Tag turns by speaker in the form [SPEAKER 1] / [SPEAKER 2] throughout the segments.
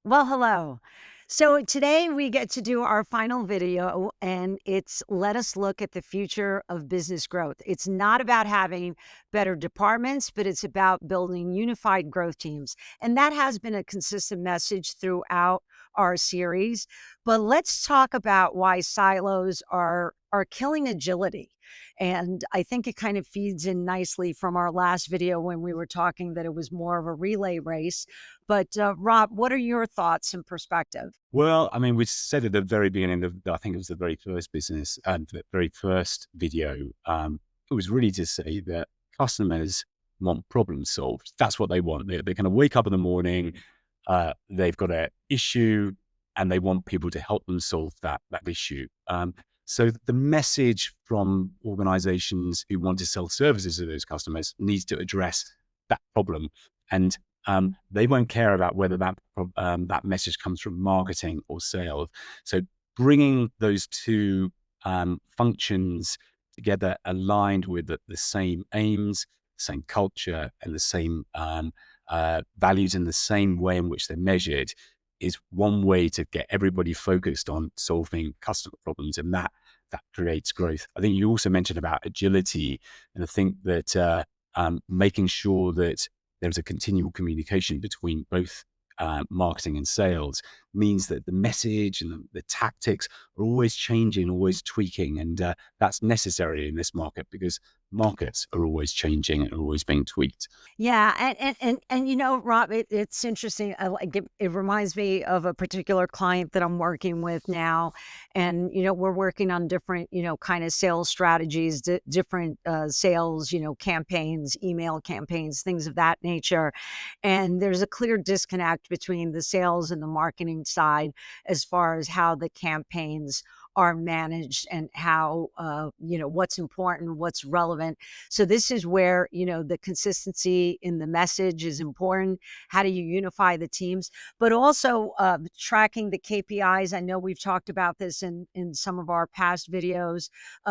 [SPEAKER 1] Well, hello. So today we get to do our final video, and it's let us look at the future of business growth. It's not about having better departments, but it's about building unified growth teams. And that has been a consistent message throughout our series. But let's talk about why silos are killing agility. And I think it kind of feeds in nicely from our last video when we were talking that it was more of a relay race. But, Rob, what are your thoughts and perspective?
[SPEAKER 2] Well, I mean, we said at the very beginning of, I think it was the very first business and the very first video, it was really to say that customers want problems solved. That's what they want. They're going to wake up in the morning, they've got an issue, and they want people to help them solve that issue. So the message from organizations who want to sell services to those customers needs to address that problem. And they won't care about whether that message comes from marketing or sales. So bringing those two functions together, aligned with the same aims, same culture, and the same values in the same way in which they're measured, is one way to get everybody focused on solving customer problems, and that creates growth. I think you also mentioned about agility, and I think that making sure that there's a continual communication between both marketing and sales means that the message and the tactics are always changing, always tweaking. And that's necessary in this market because markets are always changing and always being tweaked.
[SPEAKER 1] Yeah, Rob, it's interesting. I like it. It reminds me of a particular client that I'm working with now, and we're working on different, kind of sales strategies, different sales, campaigns, email campaigns, things of that nature. And there's a clear disconnect between the sales and the marketing side as far as how the campaigns are managed and how what's important, what's relevant. So this is where the consistency in the message is important. How do you unify the teams, but also tracking the KPIs? I know we've talked about this in some of our past videos.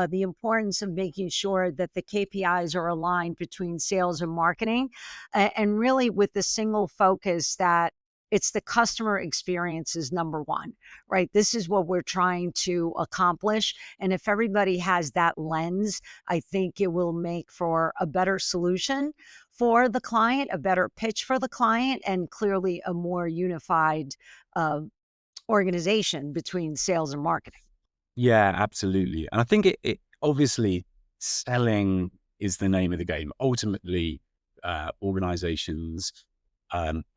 [SPEAKER 1] The importance of making sure that the KPIs are aligned between sales and marketing, and really with the single focus that it's the customer experience is number one, right? This is what we're trying to accomplish. And if everybody has that lens, I think it will make for a better solution for the client, a better pitch for the client, and clearly a more unified uh, organization between sales and marketing.
[SPEAKER 2] Yeah, absolutely. And I think it obviously, selling is the name of the game. Ultimately, organizations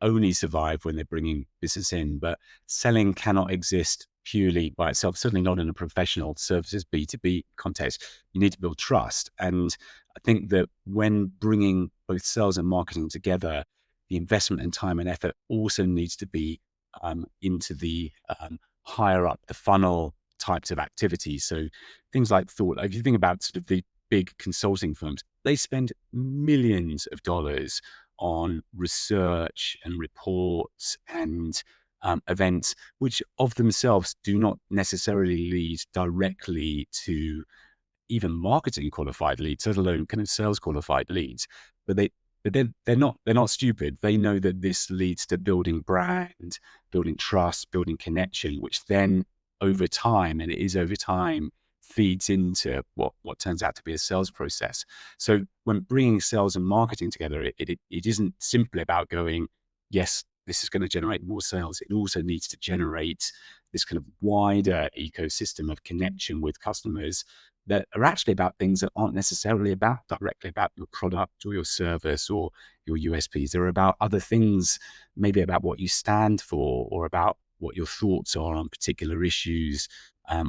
[SPEAKER 2] only survive when they're bringing business in, but selling cannot exist purely by itself, certainly not in a professional services B2B context. You need to build trust. And I think that when bringing both sales and marketing together, the investment and time and effort also needs to be into the higher up the funnel types of activities. So things like thought, if you think about sort of the big consulting firms, they spend millions of dollars on research and reports and events, which of themselves do not necessarily lead directly to even marketing qualified leads, let alone kind of sales qualified leads. But they're not stupid. They know that this leads to building brand, building trust, building connection, which then over time, and it is over time, feeds into what turns out to be a sales process. So when bringing sales and marketing together, it isn't simply about going, yes, this is going to generate more sales. It also needs to generate this kind of wider ecosystem of connection with customers that are actually about things that aren't necessarily about directly about your product or your service or your USPs. They're about other things, maybe about what you stand for or about what your thoughts are on particular issues,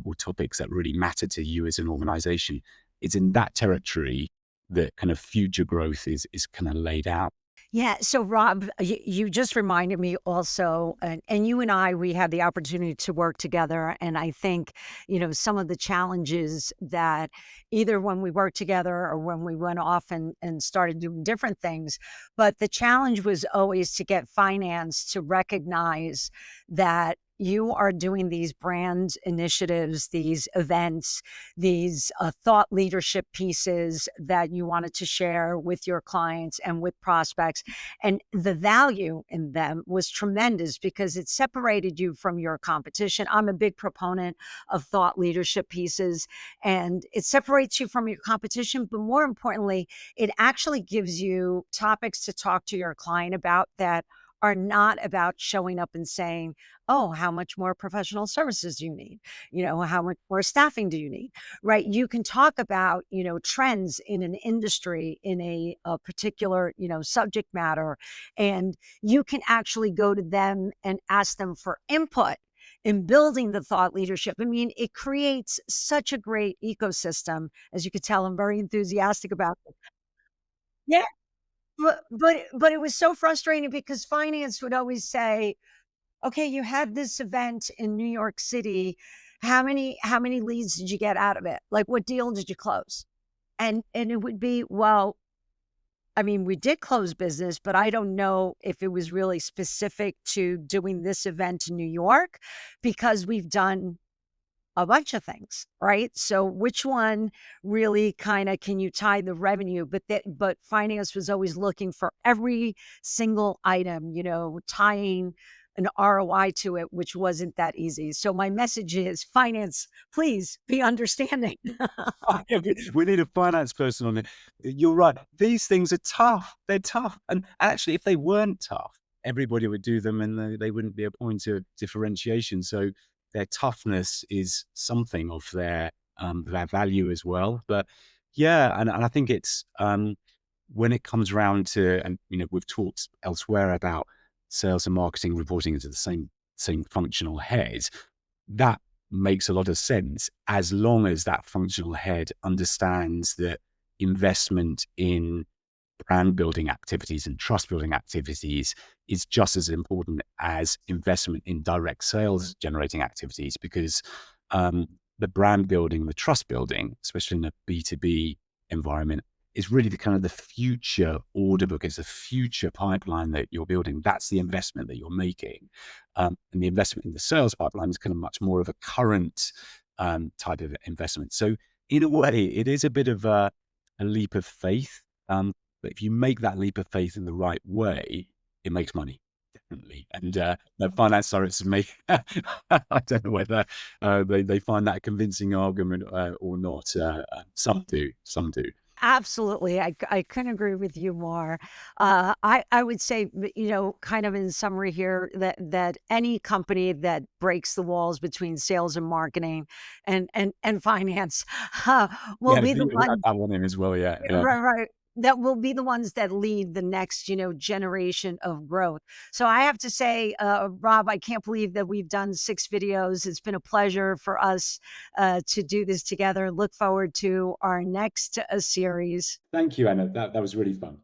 [SPEAKER 2] or topics that really matter to you as an organization. It's in that territory that kind of future growth is kind of laid out.
[SPEAKER 1] Yeah. So, Rob, you just reminded me also, and you and I, we had the opportunity to work together. And I think, some of the challenges that either when we worked together or when we went off and started doing different things, but the challenge was always to get finance to recognize that you are doing these brand initiatives, these events, these thought leadership pieces that you wanted to share with your clients and with prospects. And the value in them was tremendous because it separated you from your competition. I'm a big proponent of thought leadership pieces, and it separates you from your competition. But more importantly, it actually gives you topics to talk to your client about that are not about showing up and saying, oh, how much more professional services do you need? How much more staffing do you need? Right? You can talk about, trends in an industry, in a particular, subject matter, and you can actually go to them and ask them for input in building the thought leadership. I mean, it creates such a great ecosystem. As you could tell, I'm very enthusiastic about it. Yeah. But it was so frustrating because finance would always say, okay, you had this event in New York City. How many leads did you get out of it? Like, what deal did you close? And it would be, well, I mean, we did close business, but I don't know if it was really specific to doing this event in New York because we've done a bunch of things, right? So which one really kind of can you tie the revenue? But finance was always looking for every single item, tying an ROI to it, which wasn't that easy. So my message is finance, please be understanding.
[SPEAKER 2] We need a finance person on it. You're right. These things are tough. They're tough. And actually, if they weren't tough, everybody would do them and they wouldn't be a point of differentiation. So their toughness is something of their value as well. But yeah, and I think it's when it comes around to, and we've talked elsewhere about sales and marketing reporting into the same functional head. That makes a lot of sense as long as that functional head understands that investment in brand building activities and trust building activities is just as important as investment in direct sales generating activities because the brand building, the trust building, especially in a B2B environment, is really the kind of the future order book, it's the future pipeline that you're building. That's the investment that you're making. And the investment in the sales pipeline is kind of much more of a current type of investment. So in a way, it is a bit of a leap of faith. But if you make that leap of faith in the right way, it makes money, definitely. And the finance directors make, I don't know whether they find that a convincing argument or not. Some do, some do.
[SPEAKER 1] Absolutely. I couldn't agree with you more. I would say, kind of in summary here, that any company that breaks the walls between sales and marketing and finance will
[SPEAKER 2] Yeah,
[SPEAKER 1] be the
[SPEAKER 2] we had
[SPEAKER 1] one.
[SPEAKER 2] that one in as well. Yeah, yeah.
[SPEAKER 1] Right, right. That will be the ones that lead the next, generation of growth. So I have to say, Rob, I can't believe that we've done 6 videos. It's been a pleasure for us to do this together. Look forward to our next series.
[SPEAKER 2] Thank you, Anna. That was really fun.